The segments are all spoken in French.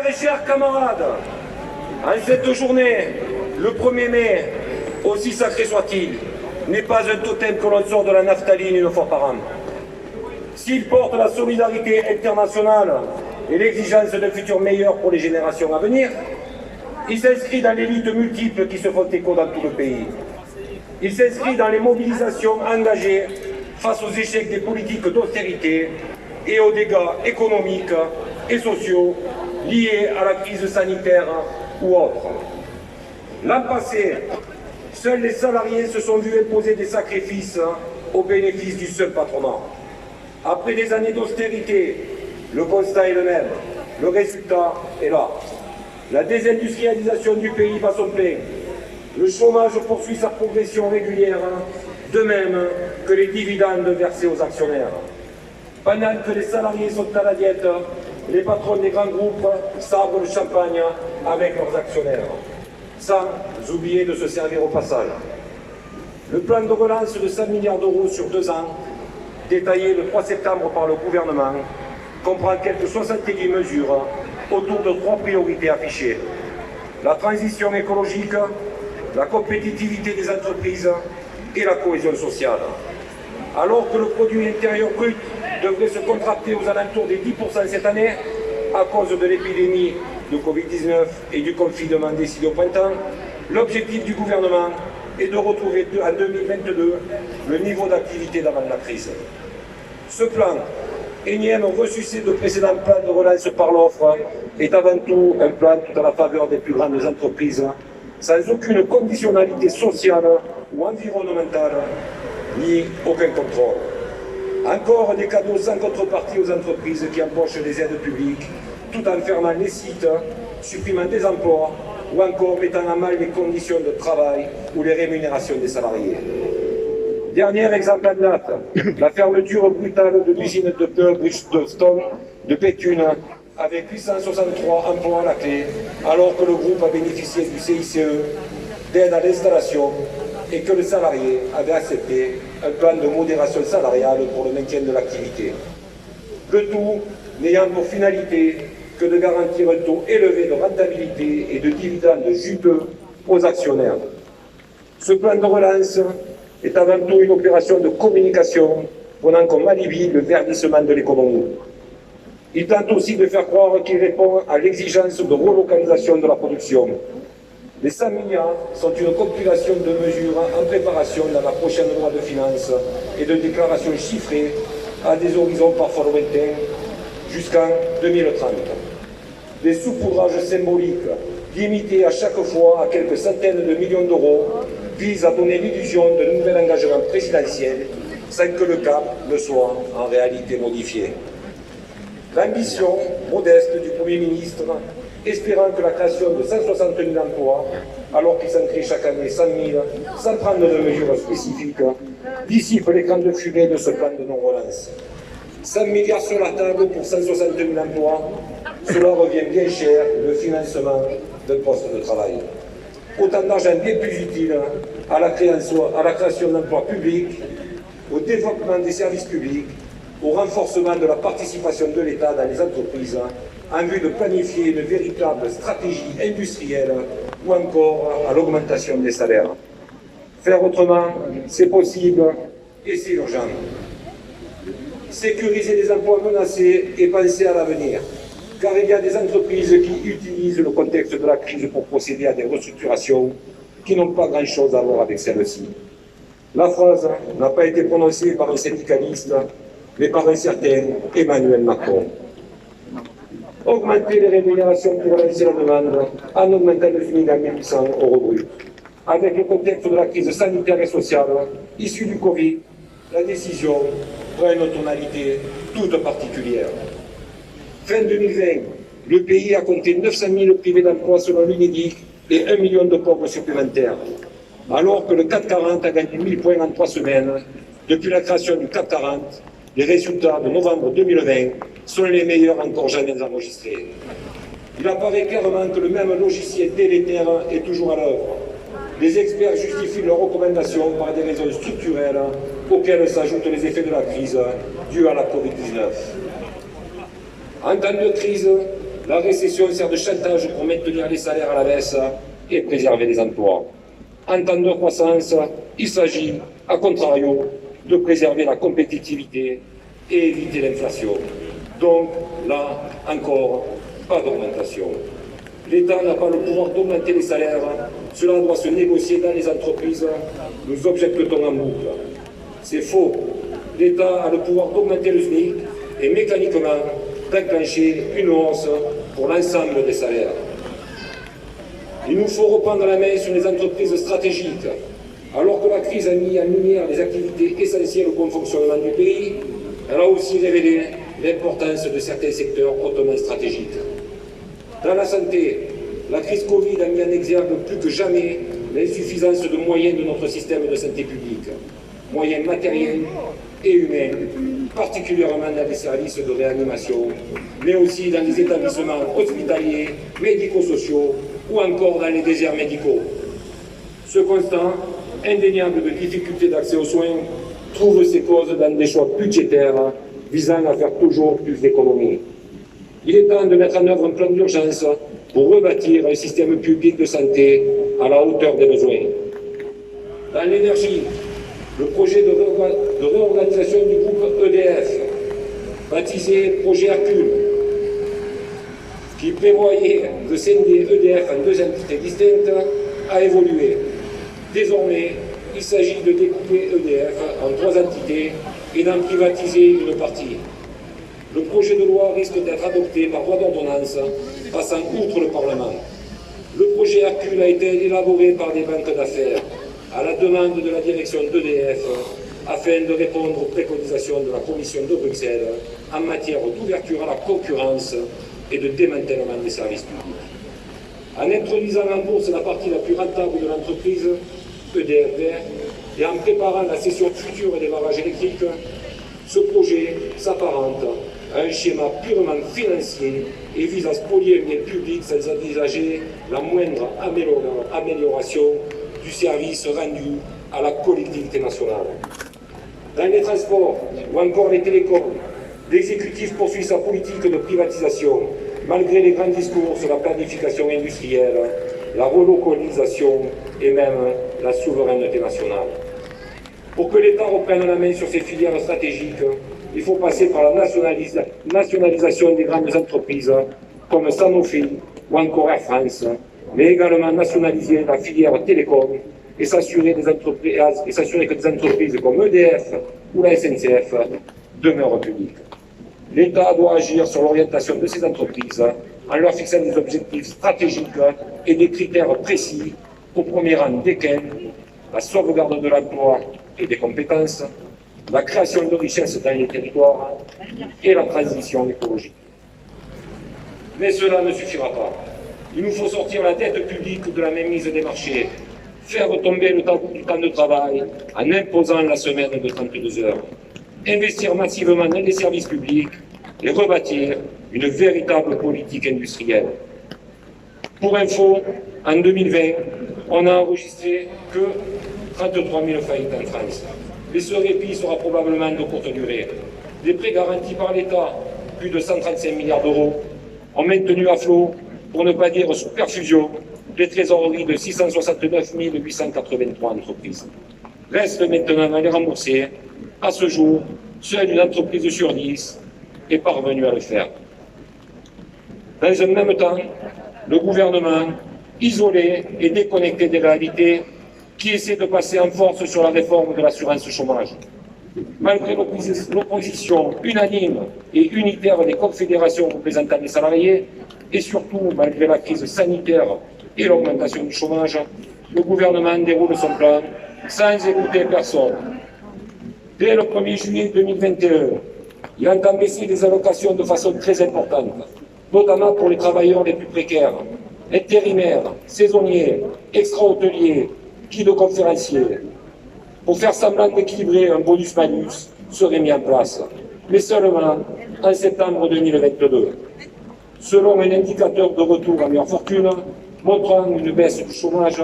et chers camarades, en cette journée, le 1er mai, aussi sacré soit-il, n'est pas un totem que l'on sort de la naphtaline une fois par an. S'il porte la solidarité internationale et l'exigence d'un futur meilleur pour les générations à venir, il s'inscrit dans les luttes multiples qui se font écho dans tout le pays. Il s'inscrit dans les mobilisations engagées face aux échecs des politiques d'austérité et aux dégâts économiques et sociaux liés à la crise sanitaire ou autre. L'an passé, seuls les salariés se sont vus imposer des sacrifices au bénéfice du seul patronat. Après des années d'austérité, le constat est le même. Le résultat est là. La désindustrialisation du pays va son plein. Le chômage poursuit sa progression régulière, de même que les dividendes versés aux actionnaires. Pendant que les salariés sont à la diète, les patrons des grands groupes sabrent le champagne avec leurs actionnaires, sans oublier de se servir au passage. Le plan de relance de 100 milliards d'euros sur 2 ans, détaillé le 3 septembre par le gouvernement, comprend quelques 70 mesures autour de 3 priorités affichées. La transition écologique, la compétitivité des entreprises et la cohésion sociale. Alors que le produit intérieur brut devrait se contracter aux alentours des 10% cette année, à cause de l'épidémie de Covid-19 et du confinement décidé au printemps, l'objectif du gouvernement est de retrouver en 2022 le niveau d'activité d'avant la crise. Ce plan, énième ressucé de précédents plans de relance par l'offre, est avant tout un plan tout à la faveur des plus grandes entreprises, sans aucune conditionnalité sociale ou environnementale, ni aucun contrôle. Encore des cadeaux sans contrepartie aux entreprises qui empochent des aides publiques, tout en fermant les sites, supprimant des emplois ou encore mettant à mal les conditions de travail ou les rémunérations des salariés. Dernier exemple en date, la fermeture brutale de l'usine de pneus Bridgestone de Béthune, avec 863 emplois à la clé, alors que le groupe a bénéficié du CICE, d'aide à l'installation, et que le salarié avait accepté un plan de modération salariale pour le maintien de l'activité. Le tout n'ayant pour finalité que de garantir un taux élevé de rentabilité et de dividendes juteux aux actionnaires. Ce plan de relance est avant tout une opération de communication prenant comme alibi le verdissement de l'économie. Il tente aussi de faire croire qu'il répond à l'exigence de relocalisation de la production. Les 100 milliards sont une compilation de mesures en préparation dans la prochaine loi de finances et de déclarations chiffrées à des horizons parfois lointains jusqu'en 2030. Des saupoudrages symboliques limités à chaque fois à quelques centaines de millions d'euros visent à donner l'illusion d'un nouvel engagement présidentiel sans que le cap ne soit en réalité modifié. L'ambition modeste du Premier ministre, espérant que la création de 160 000 emplois, alors qu'il s'en crée chaque année 100 000, sans prendre de mesures spécifiques, dissipe l'écran de fumée de ce plan de non-relance. 100 milliards sur la table pour 160 000 emplois, cela revient bien cher le financement d'un poste de travail. Autant d'argent bien plus utile à la création d'emplois publics, au développement des services publics, au renforcement de la participation de l'État dans les entreprises, en vue de planifier une véritable stratégie industrielle ou encore à l'augmentation des salaires. Faire autrement, c'est possible et c'est urgent. Sécuriser les emplois menacés et penser à l'avenir, car il y a des entreprises qui utilisent le contexte de la crise pour procéder à des restructurations qui n'ont pas grand-chose à voir avec celle-ci. La phrase n'a pas été prononcée par un syndicaliste, mais par un certain Emmanuel Macron. Augmenter les rémunérations pour relancer la demande en augmentant le SMIC à 1 800 € brut. Avec le contexte de la crise sanitaire et sociale issue du Covid, la décision prend une tonalité toute particulière. Fin 2020, le pays a compté 900 000 privés d'emploi selon l'UNEDIC et 1 million de pauvres supplémentaires, alors que le CAC 40 a gagné 1000 points en 3 semaines. Depuis la création du CAC 40, les résultats de novembre 2020 sont les meilleurs encore jamais enregistrés. Il apparaît clairement que le même logiciel délétère est toujours à l'œuvre. Les experts justifient leurs recommandations par des raisons structurelles auxquelles s'ajoutent les effets de la crise due à la Covid-19. En temps de crise, La récession sert de chantage pour maintenir les salaires à la baisse et préserver les emplois. En temps de croissance, il s'agit, à contrario, de préserver la compétitivité et éviter l'inflation. Donc, là, encore, pas d'augmentation. L'État n'a pas le pouvoir d'augmenter les salaires, cela doit se négocier dans les entreprises, nous objectons en boucle. C'est faux. L'État a le pouvoir d'augmenter le SMIC et mécaniquement d'enclencher une hausse pour l'ensemble des salaires. Il nous faut reprendre la main sur les entreprises stratégiques. Alors que la crise a mis en lumière les activités essentielles au bon fonctionnement du pays, elle a aussi révélé l'importance de certains secteurs hautement stratégiques. Dans la santé, la crise Covid a mis en exergue plus que jamais l'insuffisance de moyens de notre système de santé publique, moyens matériels et humains, particulièrement dans les services de réanimation, mais aussi dans les établissements hospitaliers, médico-sociaux ou encore dans les déserts médicaux. Ce constat indéniable de difficultés d'accès aux soins trouve ses causes dans des choix budgétaires visant à faire toujours plus d'économies. Il est temps de mettre en œuvre un plan d'urgence pour rebâtir un système public de santé à la hauteur des besoins. Dans l'énergie, le projet de réorganisation du groupe EDF, baptisé projet Hercule, qui prévoyait de scinder EDF en deux entités distinctes, a évolué. Désormais, il s'agit de découper EDF en trois entités et d'en privatiser une partie. Le projet de loi risque d'être adopté par voie d'ordonnance, passant outre le Parlement. Le projet Hercule a été élaboré par des banques d'affaires, à la demande de la direction d'EDF, afin de répondre aux préconisations de la Commission de Bruxelles en matière d'ouverture à la concurrence et de démantèlement des services publics. En introduisant en bourse la partie la plus rentable de l'entreprise, EDF Vert, et en préparant la cession future des barrages électriques, ce projet s'apparente à un schéma purement financier et vise à spolier un bien public sans envisager la moindre amélioration du service rendu à la collectivité nationale. Dans les transports ou encore les télécoms, l'exécutif poursuit sa politique de privatisation, malgré les grands discours sur la planification industrielle, la relocalisation et même la souveraineté nationale. Pour que l'État reprenne la main sur ces filières stratégiques, il faut passer par la nationalisation des grandes entreprises comme Sanofi ou encore Air France, mais également nationaliser la filière télécom et s'assurer que des entreprises comme EDF ou la SNCF demeurent publiques. L'État doit agir sur l'orientation de ces entreprises en leur fixant des objectifs stratégiques et des critères précis, au premier rang desquels la sauvegarde de l'emploi et des compétences, la création de richesses dans les territoires et la transition écologique. Mais cela ne suffira pas. Il nous faut sortir la dette publique de la mainmise des marchés, faire retomber le temps de travail en imposant la semaine de 32 heures, investir massivement dans les services publics et rebâtir une véritable politique industrielle. Pour info, en 2020, on n'a enregistré que 33 000 faillites en France. Mais ce répit sera probablement de courte durée. Des prêts garantis par l'État, plus de 135 milliards d'euros, ont maintenu à flot, pour ne pas dire sous perfusion, les trésoreries de 669 883 entreprises. Reste maintenant à les rembourser. À ce jour, seule une entreprise sur 10 est parvenue à le faire. Dans un même temps, le gouvernement, isolé et déconnecté des réalités, qui essaie de passer en force sur la réforme de l'assurance chômage. Malgré l'opposition unanime et unitaire des confédérations représentant les salariés, et surtout malgré la crise sanitaire et l'augmentation du chômage, le gouvernement déroule son plan sans écouter personne. Dès le 1er juillet 2021, il entend baisser les allocations de façon très importante, notamment pour les travailleurs les plus précaires, intérimaires, saisonniers, extra-hôteliers, guides-conférenciers. Pour faire semblant d'équilibrer, un bonus-malus serait mis en place, mais seulement en septembre 2022. Selon un indicateur de retour à meilleure fortune, montrant une baisse du chômage,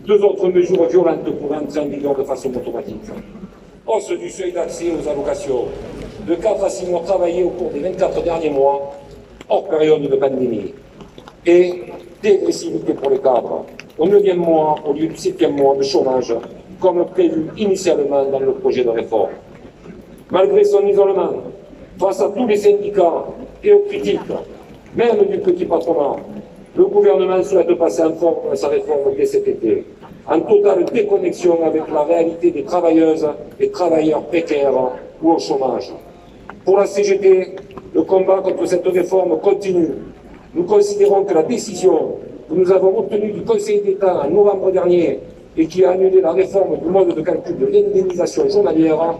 deux autres mesures violentes pourraient entrer en vigueur de façon automatique. Hausse du seuil d'accès aux allocations, de 4 à 6 mois travaillés au cours des 24 derniers mois, hors période de pandémie. Et dégressivité pour les cadres, au 9e mois au lieu du 7e mois de chômage, comme prévu initialement dans le projet de réforme. Malgré son isolement, face à tous les syndicats et aux critiques, même du petit patronat, le gouvernement souhaite passer en forme sa réforme dès cet été, en totale déconnexion avec la réalité des travailleuses et travailleurs précaires ou au chômage. Pour la CGT, le combat contre cette réforme continue. Nous considérons que la décision que nous avons obtenue du Conseil d'État en novembre dernier et qui a annulé la réforme du mode de calcul de l'indemnisation journalière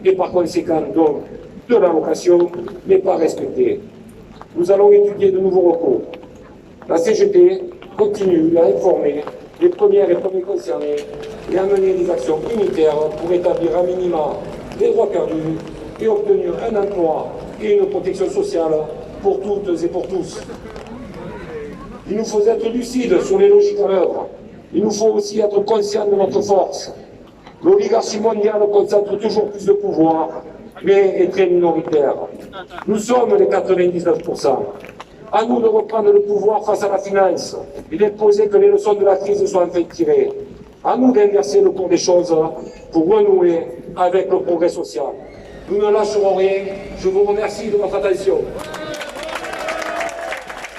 et par conséquent donc de l'allocation n'est pas respectée. Nous allons étudier de nouveaux recours. La CGT continue à informer les premières et premiers concernés et à mener des actions unitaires pour établir un minima des droits perdus et obtenir un emploi et une protection sociale pour toutes et pour tous. Il nous faut être lucides sur les logiques à l'œuvre. Il nous faut aussi être conscients de notre force. L'oligarchie mondiale concentre toujours plus de pouvoir, mais est très minoritaire. Nous sommes les 99%. À nous de reprendre le pouvoir face à la finance et d'imposer que les leçons de la crise soient enfin tirées. À nous d'inverser le cours des choses pour renouer avec le progrès social. Nous ne lâcherons rien. Je vous remercie de votre attention.